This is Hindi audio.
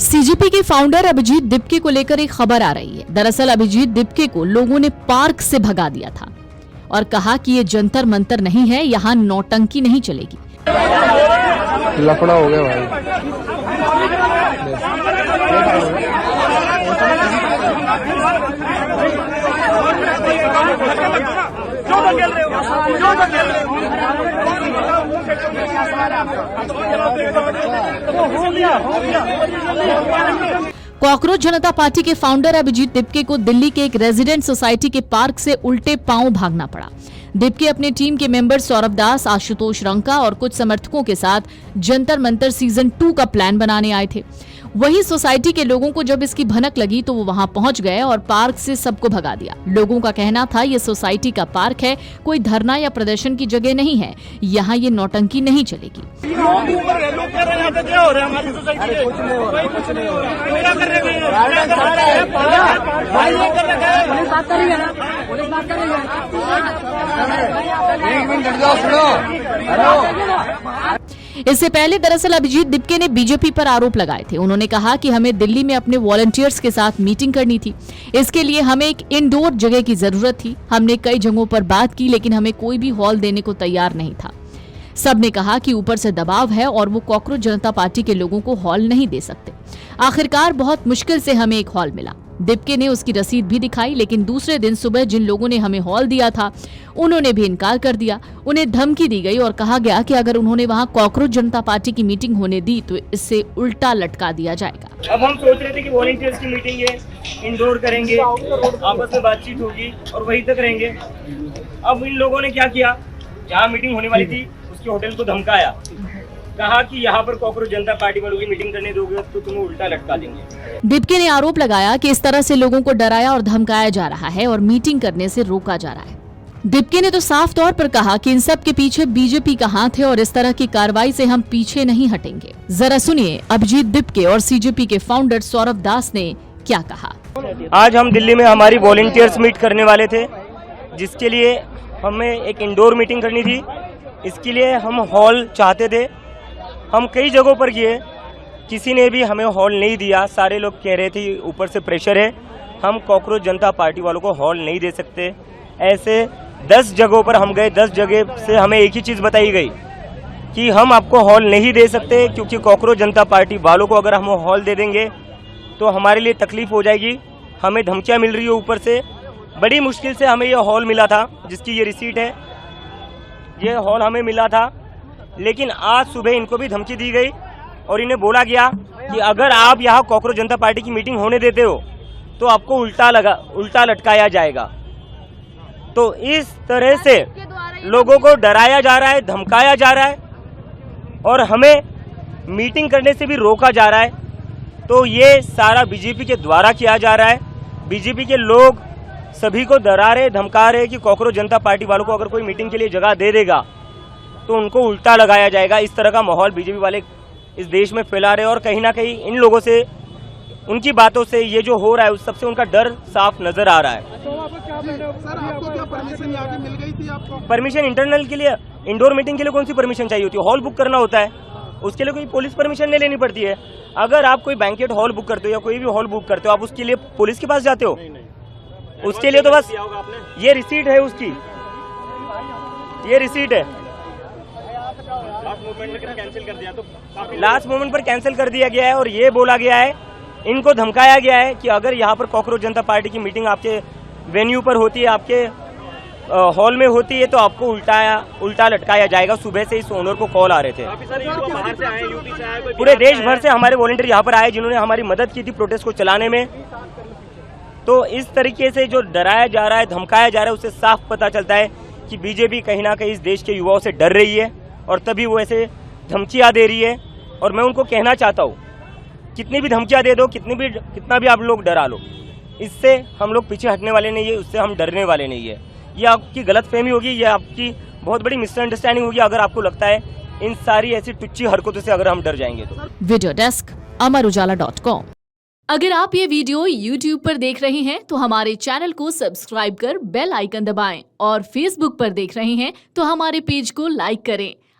सीजेपी के फाउंडर अभिजीत दिपके को लेकर एक खबर आ रही है। दरअसल अभिजीत दिपके को लोगों ने पार्क से भगा दिया था और कहा कि ये जंतर मंतर नहीं है, यहाँ नौटंकी नहीं चलेगी। लफड़ा हो गया भाई। कॉकरोच जनता पार्टी के फाउंडर अभिजीत दिपके को दिल्ली के एक रेजिडेंट सोसाइटी के पार्क से उल्टे पांव भागना पड़ा। दिपके अपने टीम के मेंबर सौरभ दास, आशुतोष रंका और कुछ समर्थकों के साथ जंतर मंतर सीजन 2 का प्लान बनाने आए थे। वहीं सोसाइटी के लोगों को जब इसकी भनक लगी तो वो वहां पहुंच गए और पार्क से सबको भगा दिया। लोगों का कहना था ये सोसाइटी का पार्क है, कोई धरना या प्रदर्शन की जगह नहीं है, यहाँ ये नौटंकी नहीं चलेगी। इससे पहले दरअसल अभिजीत दिपके ने बीजेपी पर आरोप लगाए थे। उन्होंने कहा कि हमें दिल्ली में अपने वॉलंटियर्स के साथ मीटिंग करनी थी, इसके लिए हमें एक इंडोर जगह की जरूरत थी। हमने कई जगहों पर बात की लेकिन हमें कोई भी हॉल देने को तैयार नहीं था। सबने कहा कि ऊपर से दबाव है और वो कॉकरोच जनता पार्टी के लोगों को हॉल नहीं दे सकते। आखिरकार बहुत मुश्किल से हमें एक हॉल मिला। दिपके ने उसकी रसीद भी दिखाई, लेकिन दूसरे दिन सुबह जिन लोगों ने हमें हॉल दिया था उन्होंने भी इनकार कर दिया। उन्हें धमकी दी गई और कहा गया कि अगर उन्होंने वहां कॉकरोच जनता पार्टी की मीटिंग होने दी तो इससे उल्टा लटका दिया जाएगा। अब हम सोच रहे थे कि वॉलंटियर्स की मीटिंग है, इंडोर करेंगे, आपस में बातचीत होगी और वहीं तक रहेंगे। अब इन लोगों ने क्या किया, जहाँ मीटिंग होने वाली थी उसके होटल को धमकाया, कहा कि यहाँ पर कॉकरोच जनता पार्टी वालों की मीटिंग करने दोगे तो तुम्हें उल्टा लटका देंगे। दिपके ने आरोप लगाया कि इस तरह से लोगों को डराया और धमकाया जा रहा है और मीटिंग करने से रोका जा रहा है। दिपके ने तो साफ तौर पर कहा कि इन सब के पीछे बीजेपी का हाथ है और इस तरह की कार्रवाई से हम पीछे नहीं हटेंगे। जरा सुनिए अभिजीत दिपके और सीजेपी के फाउंडर सौरभ दास ने क्या कहा। आज हम दिल्ली में हमारी वॉलंटियर्स मीट करने वाले थे, जिसके लिए हमें एक इंडोर मीटिंग करनी थी। इसके लिए हम हॉल चाहते थे। हम कई जगहों पर गए, किसी ने भी हमें हॉल नहीं दिया। सारे लोग कह रहे थे ऊपर से प्रेशर है, हम कॉकरोच जनता पार्टी वालों को हॉल नहीं दे सकते। ऐसे 10 जगहों पर हम गए, 10 जगह से हमें एक ही चीज़ बताई गई कि हम आपको हॉल नहीं दे सकते, क्योंकि कॉकरोच जनता पार्टी वालों को अगर हम हॉल दे देंगे तो हमारे लिए तकलीफ हो जाएगी। हमें धमकियाँ मिल रही है ऊपर से। बड़ी मुश्किल से हमें यह हॉल मिला था, जिसकी ये रिसीट है। ये हॉल हमें मिला था, लेकिन आज सुबह इनको भी धमकी दी गई और इन्हें बोला गया कि अगर आप यहाँ कॉकरोच जनता पार्टी की मीटिंग होने देते हो तो आपको उल्टा लटकाया जाएगा। तो इस तरह से लोगों को डराया जा रहा है, धमकाया जा रहा है और हमें मीटिंग करने से भी रोका जा रहा है। तो ये सारा बीजेपी के द्वारा किया जा रहा है। बीजेपी के लोग सभी को डरा रहे, धमका रहे कि कॉकरोच जनता पार्टी वालों को अगर कोई मीटिंग के लिए जगह दे देगा तो उनको उल्टा लगाया जाएगा। इस तरह का माहौल बीजेपी वाले इस देश में फैला रहे और कहीं ना कहीं इन लोगों से, उनकी बातों से ये जो हो रहा है उस सबसे उनका डर साफ नजर आ रहा है। सर आपको क्या परमिशन यहाँ की मिल गई थी आपको? परमिशन इंटरनल के लिए, इंडोर मीटिंग के लिए कौन सी परमिशन चाहिए होती है? हॉल बुक करना होता है, उसके लिए कोई पुलिस परमिशन नहीं लेनी पड़ती है। अगर आप कोई बैंकेट हॉल बुक करते हो या कोई भी हॉल बुक करते हो, आप उसके लिए पुलिस के पास जाते हो? उसके लिए तो बस ये रिसीट है, उसकी ये रिसीट है। लास्ट मोमेंट पर कैंसिल कर दिया गया है और ये बोला गया है, इनको धमकाया गया है कि अगर यहाँ पर कॉकरोच जनता पार्टी की मीटिंग आपके वेन्यू पर होती है, आपके हॉल में होती है, तो आपको उल्टा लटकाया जाएगा। सुबह से इस ओनर को कॉल आ रहे थे। पूरे देश भर से हमारे वॉलंटियर यहाँ पर आए, जिन्होंने हमारी मदद की थी प्रोटेस्ट को चलाने में। तो इस तरीके से जो डराया जा रहा है, धमकाया जा रहा है, उससे साफ पता चलता है कि बीजेपी कहीं ना कहीं इस देश के युवाओं से डर रही है और तभी वो ऐसे धमकियां दे रही है। और मैं उनको कहना चाहता हूँ, कितनी भी धमकियां दे दो, कितना भी आप लोग डरा लो, इससे हम लोग पीछे हटने वाले नहीं है, उससे हम डरने वाले नहीं है। ये आपकी गलतफहमी होगी, ये आपकी बहुत बड़ी मिसअंडरस्टैंडिंग होगी अगर आपको लगता है इन सारी ऐसी टुच्ची हरकतों से अगर हम डर जाएंगे तो। Video desk amarujala.com। अगर आप ये वीडियो YouTube पर देख रहे हैं तो हमारे चैनल को सब्सक्राइब कर बेल आइकन दबाएं और Facebook पर देख रहे हैं तो हमारे पेज को लाइक करें।